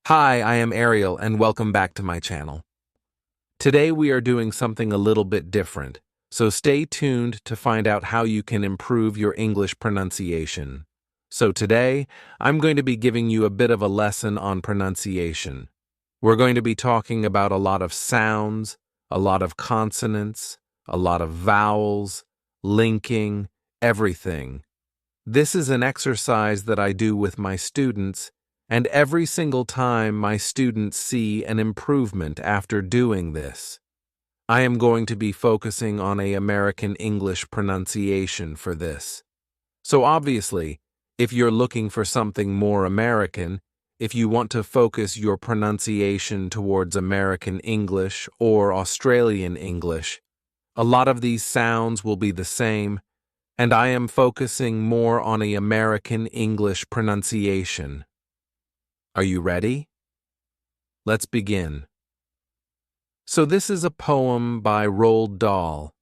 Hi, I am Ariel and welcome back to my channel. Today we are doing something a little bit different, so stay tuned to find out how you can improve your English pronunciation. So today, I'm going to be giving you a bit of a lesson on pronunciation. We're going to be talking about a lot of sounds, a lot of consonants, a lot of vowels, linking, everything. This is an exercise that I do with my students, and every single time my students see an improvement after doing this. I am going to be focusing on an American English pronunciation for this. So obviously, if you're looking for something more American, if you want to focus your pronunciation towards American English or Australian English, a lot of these sounds will be the same, and I am focusing more on an American English pronunciation. Are you ready? Let's begin. So this is a poem by Roald Dahl.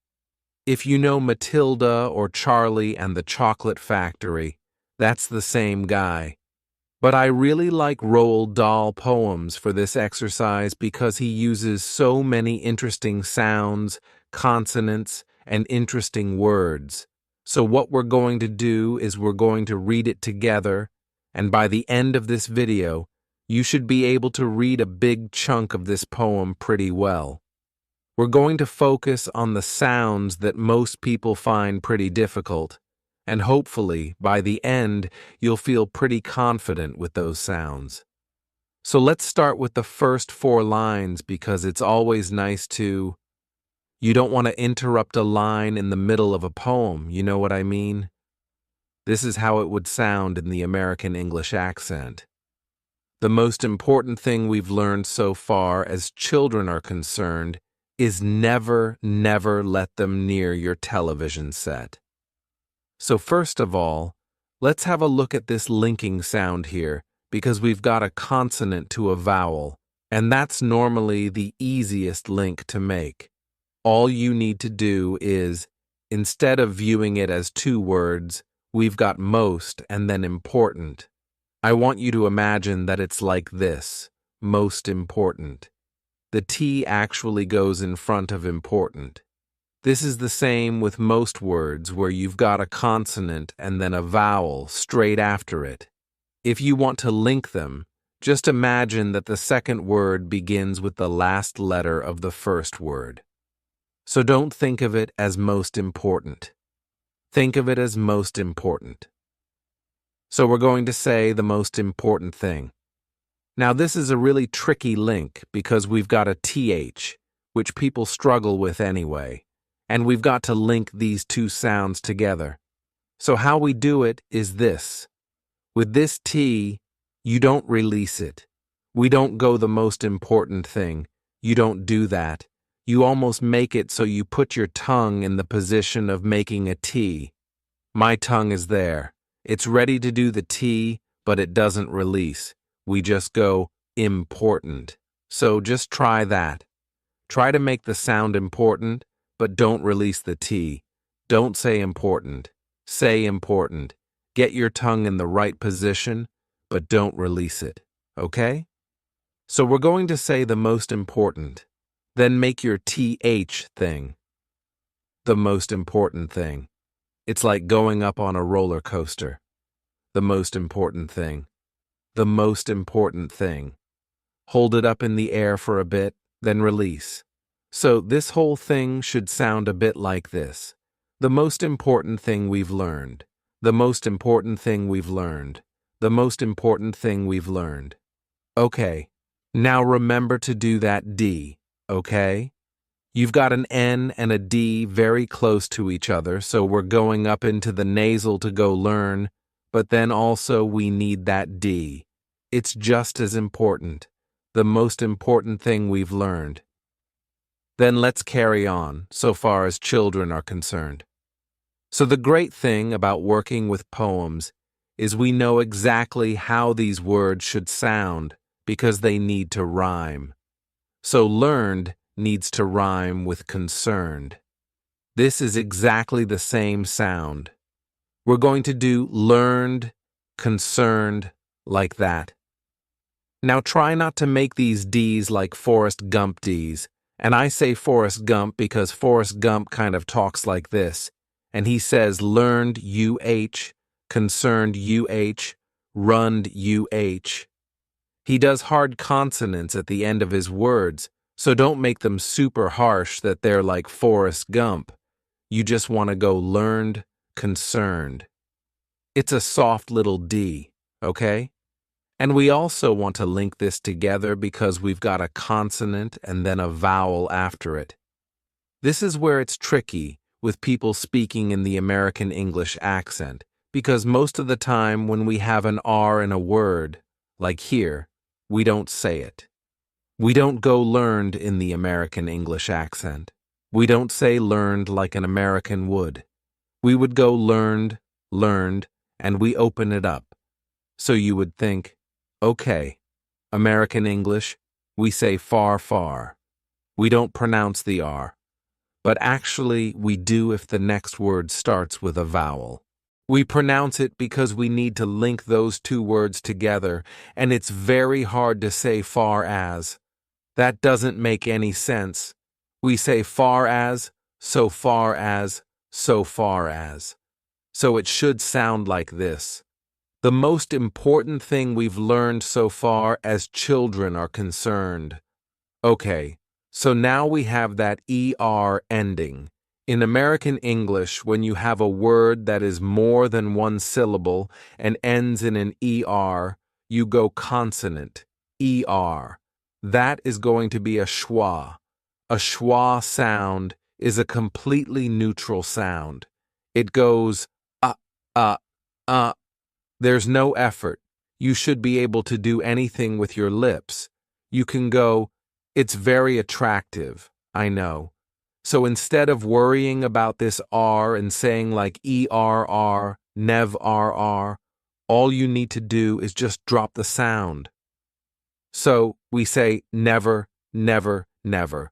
If you know Matilda or Charlie and the Chocolate Factory, that's the same guy. But I really like Roald Dahl poems for this exercise because he uses so many interesting sounds, consonants, and interesting words. So what we're going to do is we're going to read it together, and by the end of this video, you should be able to read a big chunk of this poem pretty well. We're going to focus on the sounds that most people find pretty difficult, and hopefully, by the end, you'll feel pretty confident with those sounds. So let's start with the first 4 lines because it's always nice to... You don't want to interrupt a line in the middle of a poem, you know what I mean? This is how it would sound in the American English accent. The most important thing we've learned so far as children are concerned is never let them near your television set. So first of all, let's have a look at this linking sound here because we've got a consonant to a vowel, and that's normally the easiest link to make. All you need to do is, instead of viewing it as 2 words, we've got most and then important. I want you to imagine that it's like this, most important. The T actually goes in front of important. This is the same with most words where you've got a consonant and then a vowel straight after it. If you want to link them, just imagine that the second word begins with the last letter of the first word. So don't think of it as most important. Think of it as most important. So we're going to say the most important thing. Now this is a really tricky link because we've got a TH, which people struggle with anyway, and we've got to link these 2 sounds together. So how we do it is this. With this T, you don't release it. We don't go the most important thing. You don't do that. You almost make it so you put your tongue in the position of making a T. My tongue is there. It's ready to do the T, but it doesn't release. We just go important. So just try that. Try to make the sound important, but don't release the T. Don't say important. Say important. Get your tongue in the right position, but don't release it. Okay? So we're going to say the most important. Then make your TH thing. The most important thing. It's like going up on a roller coaster. The most important thing. The most important thing. Hold it up in the air for a bit, then release. So this whole thing should sound a bit like this. The most important thing we've learned. The most important thing we've learned. The most important thing we've learned. Okay, now remember to do that D, okay? You've got an N and a D very close to each other, so we're going up into the nasal to go learn, but then also we need that D. It's just as important. The most important thing we've learned. Then let's carry on, so far as children are concerned. So the great thing about working with poems is we know exactly how these words should sound because they need to rhyme. So learned needs to rhyme with concerned. This is exactly the same sound. We're going to do learned, concerned, like that. Now try not to make these D's like Forrest Gump D's. And I say Forrest Gump because Forrest Gump kind of talks like this. And he says learned UH, concerned UH, runned UH. He does hard consonants at the end of his words, so don't make them super harsh that they're like Forrest Gump. You just want to go learned, concerned. It's a soft little D, okay? And we also want to link this together because we've got a consonant and then a vowel after it. This is where it's tricky with people speaking in the American English accent, because most of the time when we have an R in a word, like here, we don't say it. We don't go learned in the American English accent. We don't say learned like an American would. We would go learned, and we open it up. So you would think, okay, American English, we say far, far. We don't pronounce the R. But actually, we do if the next word starts with a vowel. We pronounce it because we need to link those two words together, and it's very hard to say far as. That doesn't make any sense. We say far as, so far as, so far as. So it should sound like this. The most important thing we've learned so far as children are concerned. Okay, so now we have that ER ending. In American English, when you have a word that is more than one syllable and ends in an ER, you go consonant, ER. That is going to be a schwa. A schwa sound is a completely neutral sound. It goes, There's no effort. You should be able to do anything with your lips. You can go, it's very attractive, I know. So instead of worrying about this R and saying like ERR, nev RR, all you need to do is just drop the sound. So we say never, never, never.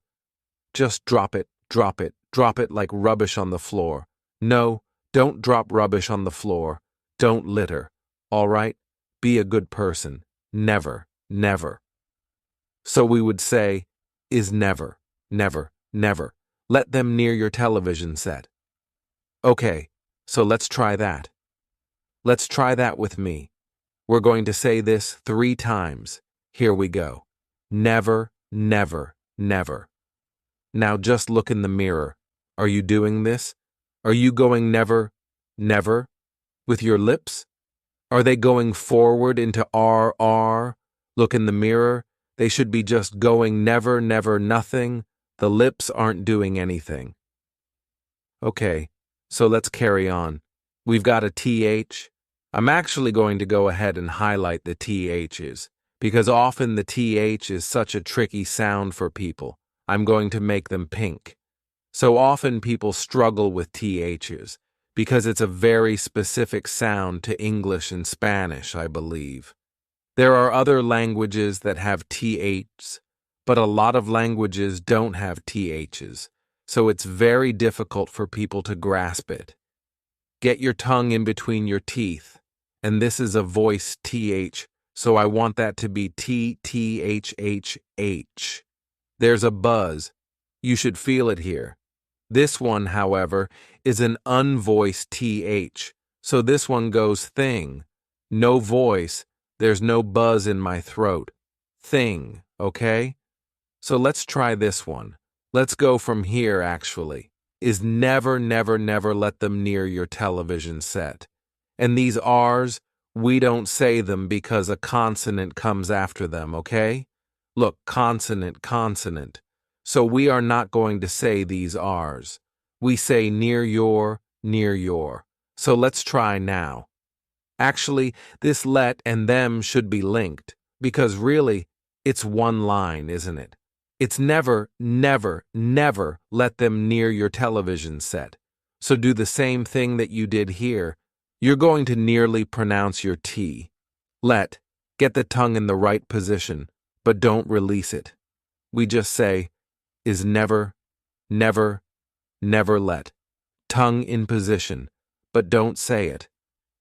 Just drop it, drop it, drop it like rubbish on the floor. No, don't drop rubbish on the floor. Don't litter. All right? Be a good person. Never, never. So we would say, is never, never, never. Let them near your television set. Okay, so let's try that. Let's try that with me. We're going to say this 3 times. Here we go. Never, never, never. Now just look in the mirror. Are you doing this? Are you going never, never? With your lips? Are they going forward into RR? Look in the mirror. They should be just going never, never, nothing. The lips aren't doing anything. Okay, so let's carry on. We've got a TH. I'm actually going to go ahead and highlight the THs, because often the TH is such a tricky sound for people. I'm going to make them pink. So often people struggle with THs, because it's a very specific sound to English and Spanish, I believe. There are other languages that have THs, but a lot of languages don't have THs, so it's very difficult for people to grasp it. Get your tongue in between your teeth, and this is a voice TH, so I want that to be TTHHH. There's a buzz. You should feel it here. This one, however, is an unvoiced TH, so this one goes thing. No voice, there's no buzz in my throat. Thing, okay? So let's try this one. Let's go from here, actually. Is never, never, never let them near your television set. And these R's, we don't say them because a consonant comes after them, okay? Look, consonant, consonant. So we are not going to say these R's. We say near your, near your. So let's try now. Actually, this let and them should be linked, because really, it's one line, isn't it? It's never, never, never let them near your television set. So do the same thing that you did here. You're going to nearly pronounce your T. Let, get the tongue in the right position, but don't release it. We just say, is never, never, never let. Tongue in position, but don't say it.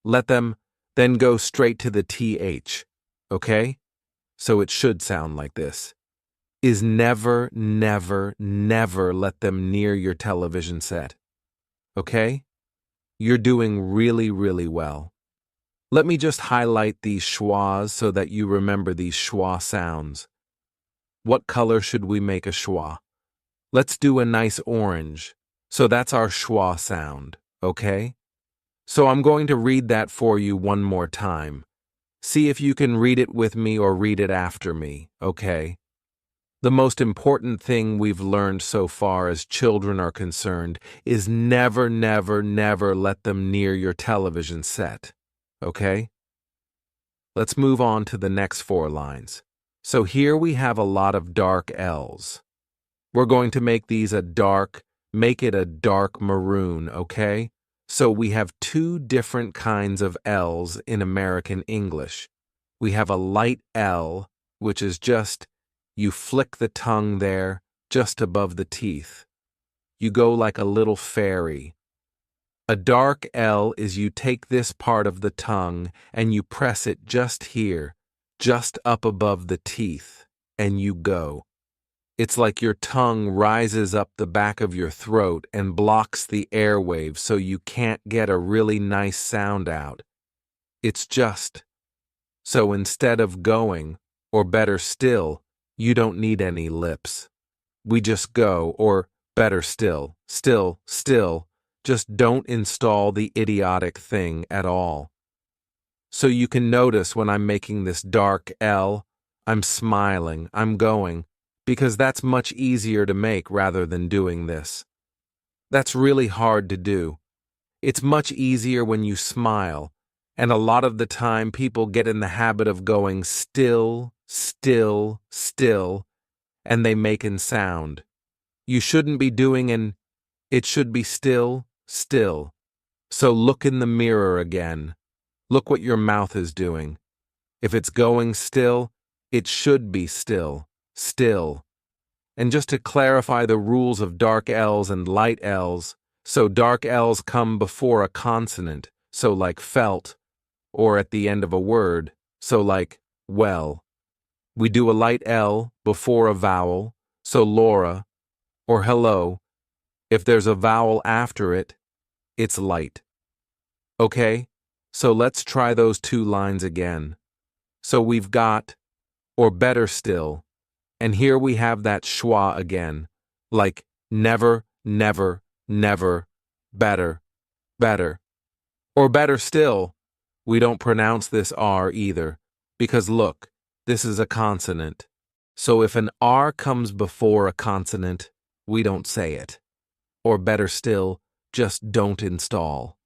Let them, then go straight to the TH, okay? so it should sound like this, is never, never, never let them near your television set. Okay? You're doing really, really well. Let me just highlight these schwas so that you remember these schwa sounds. What color should we make a schwa? Let's do a nice orange. So that's our schwa sound, okay? So I'm going to read that for you one more time. See if you can read it with me or read it after me, okay? The most important thing we've learned so far as children are concerned is never, never, never let them near your television set, okay? Let's move on to the next 4 lines. So here we have a lot of dark L's. We're going to make these make it a dark maroon, okay? So we have 2 different kinds of L's in American English. We have a light L, which is just, you flick the tongue there, just above the teeth. You go like a little fairy. A dark L is you take this part of the tongue and you press it just here, just up above the teeth, and you go. It's like your tongue rises up the back of your throat and blocks the airwaves so you can't get a really nice sound out. It's just. So instead of going, or better still, you don't need any lips. We just go, or better still, just don't install the idiotic thing at all. So you can notice when I'm making this dark L, I'm smiling, I'm going, because that's much easier to make rather than doing this. That's really hard to do. It's much easier when you smile, and a lot of the time people get in the habit of going still, and they make an sound. You shouldn't be doing it should be still. So look in the mirror again. Look what your mouth is doing. If it's going still, it should be still. And just to clarify the rules of dark L's and light L's, so dark L's come before a consonant, so like felt, or at the end of a word, so like well. We do a light L before a vowel, so Laura, or hello. If there's a vowel after it, it's light. Okay, so let's try those 2 lines again. So we've got, or better still, and here we have that schwa again, like never, never, never, better. Or better still, we don't pronounce this R either, because look, this is a consonant. So if an R comes before a consonant, we don't say it. Or better still, just don't install.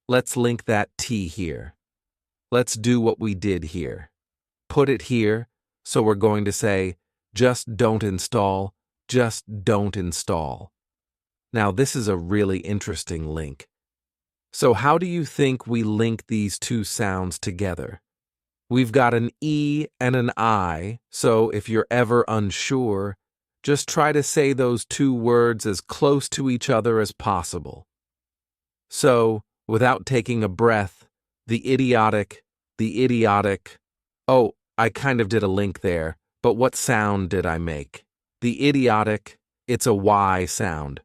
Let's link that T here. Let's do what we did here. Put it here, so we're going to say, just don't install, just don't install. Now this is a really interesting link. So how do you think we link these 2 sounds together? We've got an E and an I, so if you're ever unsure, just try to say those 2 words as close to each other as possible. So, without taking a breath, the idiotic, oh, I kind of did a link there, but what sound did I make? The idiotic, it's a Y sound.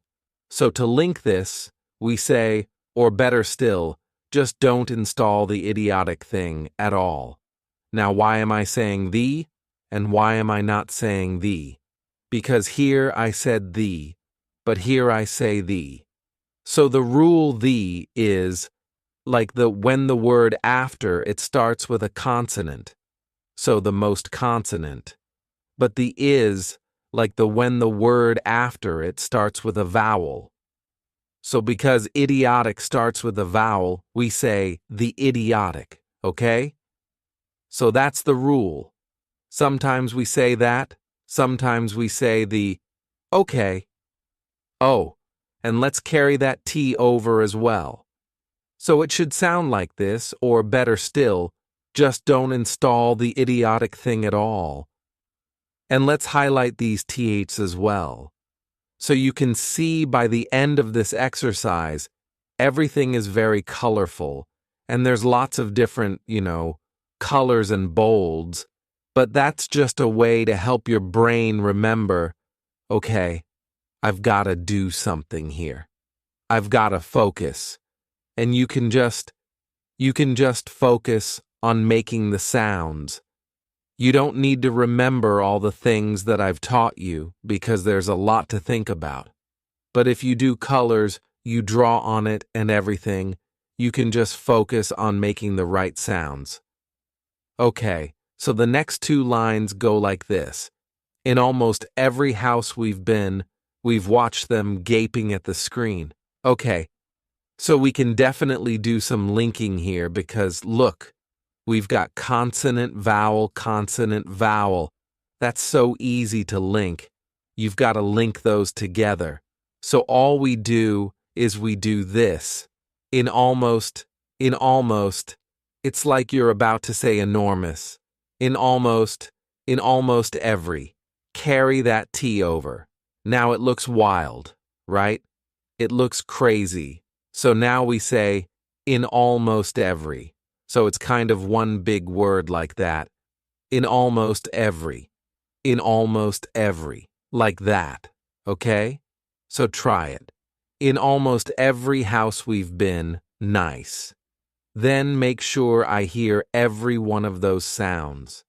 So to link this, we say, or better still, just don't install the idiotic thing at all. Now why am I saying the, and why am I not saying the? Because here I said the, but here I say the. So the rule the is, like when the word after it starts with a consonant, so the most consonant. But the is, like when the word after it starts with a vowel. So because idiotic starts with a vowel, we say the idiotic, okay? So that's the rule. Sometimes we say that, sometimes we say the okay. Oh, and let's carry that T over as well. So it should sound like this, or better still, just don't install the idiotic thing at all. And let's highlight these THs as well. So you can see by the end of this exercise, everything is very colorful, and there's lots of different, colors and bolds. But that's just a way to help your brain remember, okay, I've got to do something here. I've got to focus. And you can just focus on making the sounds. You don't need to remember all the things that I've taught you because there's a lot to think about. But if you do colors, you draw on it and everything, you can just focus on making the right sounds. Okay, so the next two lines go like this. In almost every house we've been, we've watched them gaping at the screen. Okay, so we can definitely do some linking here because look, we've got consonant, vowel, consonant, vowel. That's so easy to link. You've got to link those together. So all we do is we do this. In almost, it's like you're about to say enormous. In almost every. Carry that T over. Now it looks wild, right? It looks crazy. So now we say in almost every. So it's kind of one big word like that. In almost every. In almost every. Like that. Okay? So try it. In almost every house we've been, nice. Then make sure I hear every one of those sounds.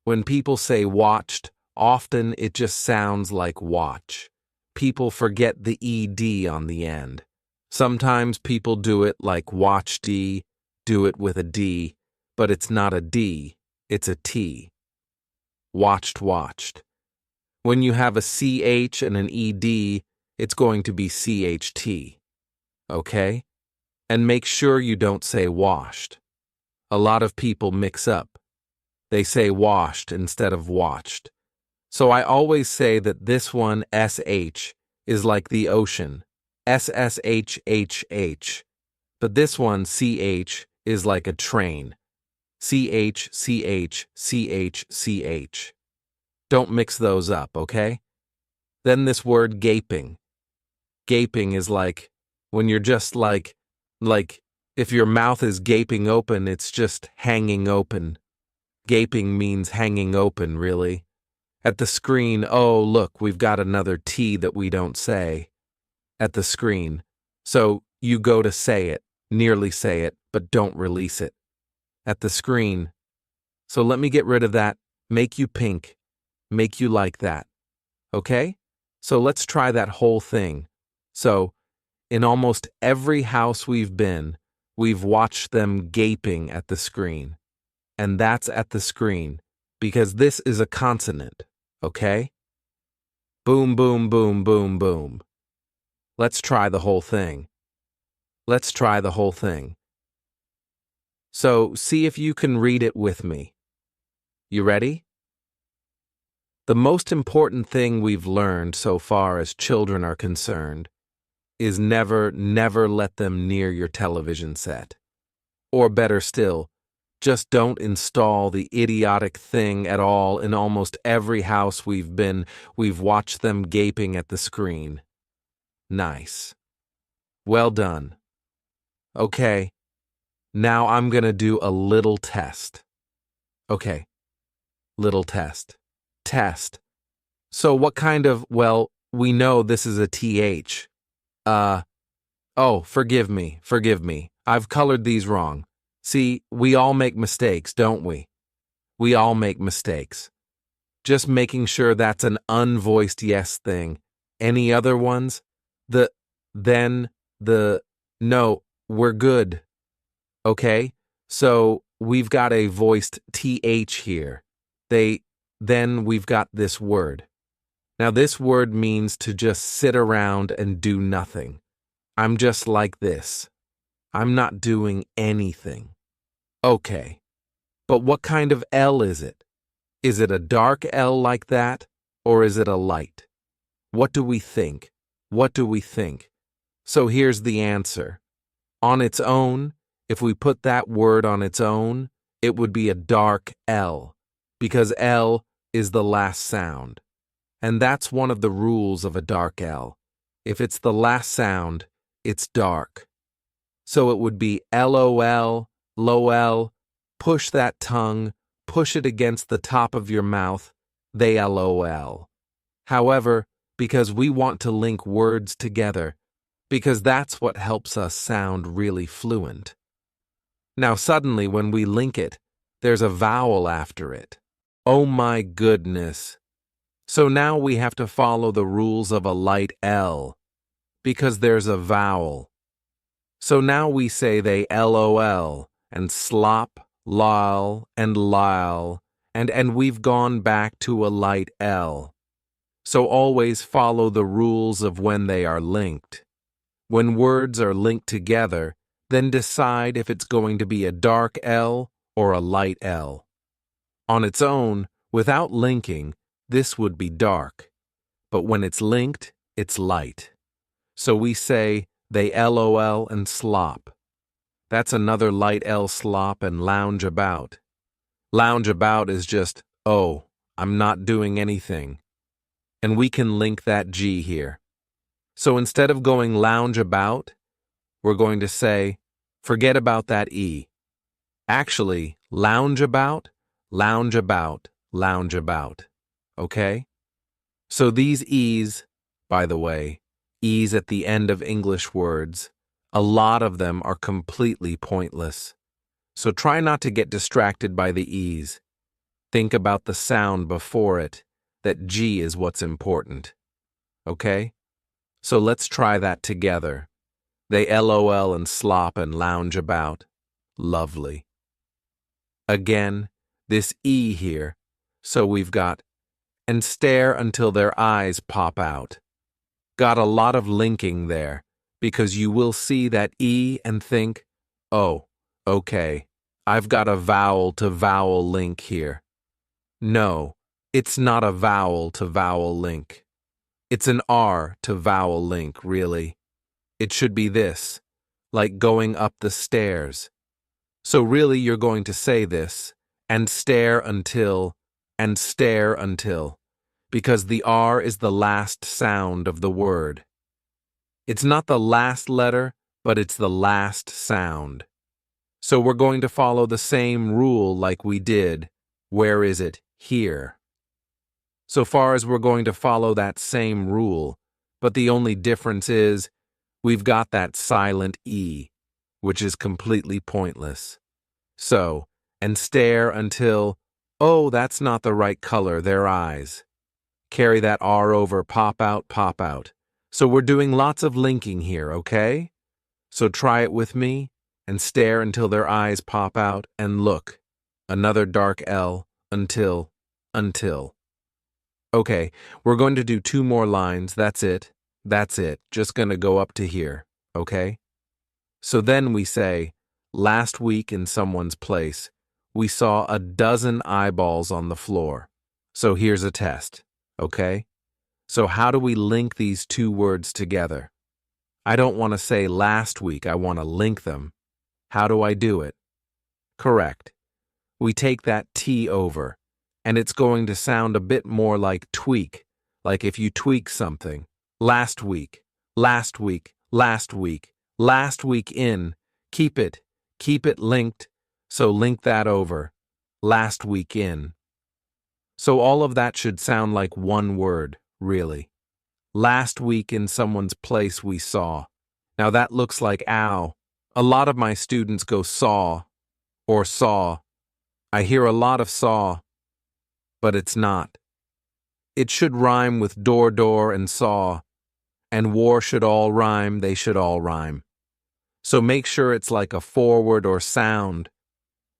When people say watched, often it just sounds like watch. People forget the ED on the end. Sometimes people do it like watch D, do it with a D, but it's not a D, it's a T. Watched, watched. When you have a CH and an ED, it's going to be CHT. Okay? And make sure you don't say washed. A lot of people mix up. They say washed instead of watched. So I always say that this one, SH, is like the ocean. SSHHH. But this one, CH, is like a train. CH, CH, CH, CH. Don't mix those up, okay? Then this word gaping. Gaping is like when you're just like if your mouth is gaping open, it's just hanging open. Gaping means hanging open, really. At the screen, oh, look, we've got another T that we don't say. At the screen. So you go to say it, nearly say it, but don't release it. At the screen. So let me get rid of that. Make you pink. Make you like that. Okay? So let's try that whole thing. So, in almost every house we've been, we've watched them gaping at the screen. And that's at the screen, because this is a consonant, okay? Boom, boom, boom, boom, boom. Let's try the whole thing. Let's try the whole thing. So, see if you can read it with me. You ready? The most important thing we've learned so far as children are concerned is never let them near your television set. Or better still, just don't install the idiotic thing at all. In almost every house we've been, we've watched them gaping at the screen. Nice. Well done. Okay, now I'm gonna do a little test. Okay, little test. Test. So what kind of, well, we know this is a TH. Oh, forgive me. I've colored these wrong. See, we all make mistakes, don't we? We all make mistakes. Just making sure that's an unvoiced yes thing. Any other ones? No, we're good. Okay? So, we've got a voiced TH here. Then we've got this word. Now, this word means to just sit around and do nothing. I'm just like this. I'm not doing anything. Okay. But what kind of L is it? Is it a dark L like that, or is it a light? What do we think? So here's the answer. On its own, if we put that word on its own, it would be a dark L, because L is the last sound. And that's one of the rules of a dark L. If it's the last sound, it's dark. So it would be LOL, LOL, push that tongue, push it against the top of your mouth, they LOL. However, because we want to link words together, because that's what helps us sound really fluent. Now suddenly when we link it, there's a vowel after it. Oh my goodness. So now we have to follow the rules of a light L, because there's a vowel. So now we say they LOL, and slop, lol, and lyle, and we've gone back to a light L. So always follow the rules of when they are linked. When words are linked together, then decide if it's going to be a dark L or a light L. On its own, without linking, this would be dark. But when it's linked, it's light. So we say, they LOL and slop. That's another light L slop and lounge about. Lounge about is just, oh, I'm not doing anything. And we can link that G here. So instead of going lounge about, we're going to say, forget about that E. Actually, lounge about, lounge about, lounge about. Okay? So these E's, by the way, E's at the end of English words, a lot of them are completely pointless. So try not to get distracted by the E's. Think about the sound before it, that G is what's important. Okay? So let's try that together. They LOL and slop and lounge about. Lovely. Again, this E here, so we've got and stare until their eyes pop out. Got a lot of linking there, because you will see that E and think, oh, okay, I've got a vowel to vowel link here. No, it's not a vowel to vowel link. It's an R to vowel link, really. It should be this, like going up the stairs. So really you're going to say this, and stare until, because the R is the last sound of the word. It's not the last letter, but it's the last sound. So we're going to follow the same rule like we did. Where is it? Here. So far as we're going to follow that same rule, but the only difference is we've got that silent E, which is completely pointless. So, and stare until, oh, that's not the right color, their eyes. Carry that R over, pop out, pop out. So we're doing lots of linking here, okay? So try it with me, and stare until their eyes pop out, and look. Another dark L, until. Okay, we're going to do 2 more lines, that's it. Just gonna go up to here, okay? So then we say, last week in someone's place, we saw a dozen eyeballs on the floor. So here's a test, okay? So how do we link these 2 words together? I don't want to say last week, I want to link them. How do I do it? Correct. We take that T over, and it's going to sound a bit more like tweak, like if you tweak something. Last week in, keep it linked, so link that over, last week in. So all of that should sound like one word, really. Last week in someone's place we saw. Now that looks like ow. A lot of my students go saw or saw. I hear a lot of saw, but it's not. It should rhyme with door and saw, and war should all rhyme, they should all rhyme. So make sure it's like a forward or sound.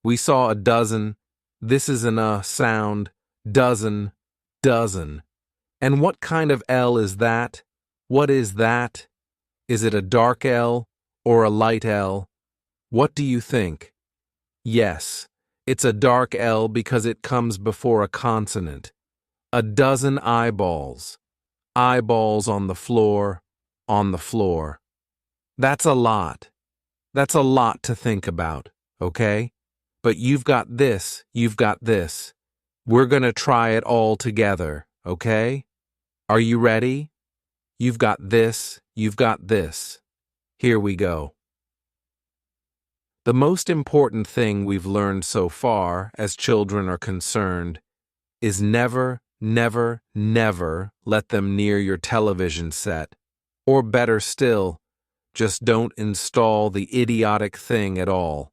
We saw a dozen, this is an sound, dozen. And what kind of L is that? What is that? Is it a dark L or a light L? What do you think? Yes, it's a dark L because it comes before a consonant. A dozen eyeballs. Eyeballs on the floor. That's a lot. That's a lot to think about, okay? But you've got this. We're gonna try it all together, okay? Are you ready? You've got this. Here we go. The most important thing we've learned so far, as children are concerned, is never, never, never let them near your television set. Or better still, just don't install the idiotic thing at all.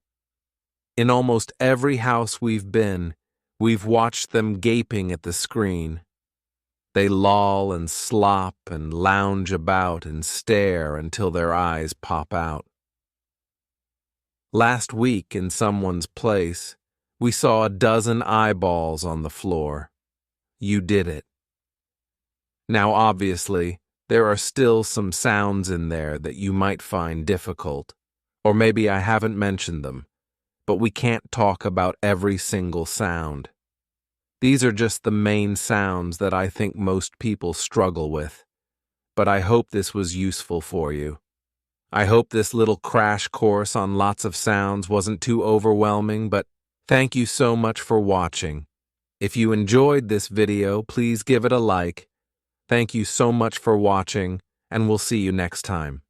In almost every house we've been, we've watched them gaping at the screen. They loll and slop and lounge about and stare until their eyes pop out. Last week, in someone's place, we saw a dozen eyeballs on the floor. You did it. Now, obviously, there are still some sounds in there that you might find difficult, or maybe I haven't mentioned them, but we can't talk about every single sound. These are just the main sounds that I think most people struggle with, but I hope this was useful for you. I hope this little crash course on lots of sounds wasn't too overwhelming, but thank you so much for watching. If you enjoyed this video, please give it a like. Thank you so much for watching, and we'll see you next time.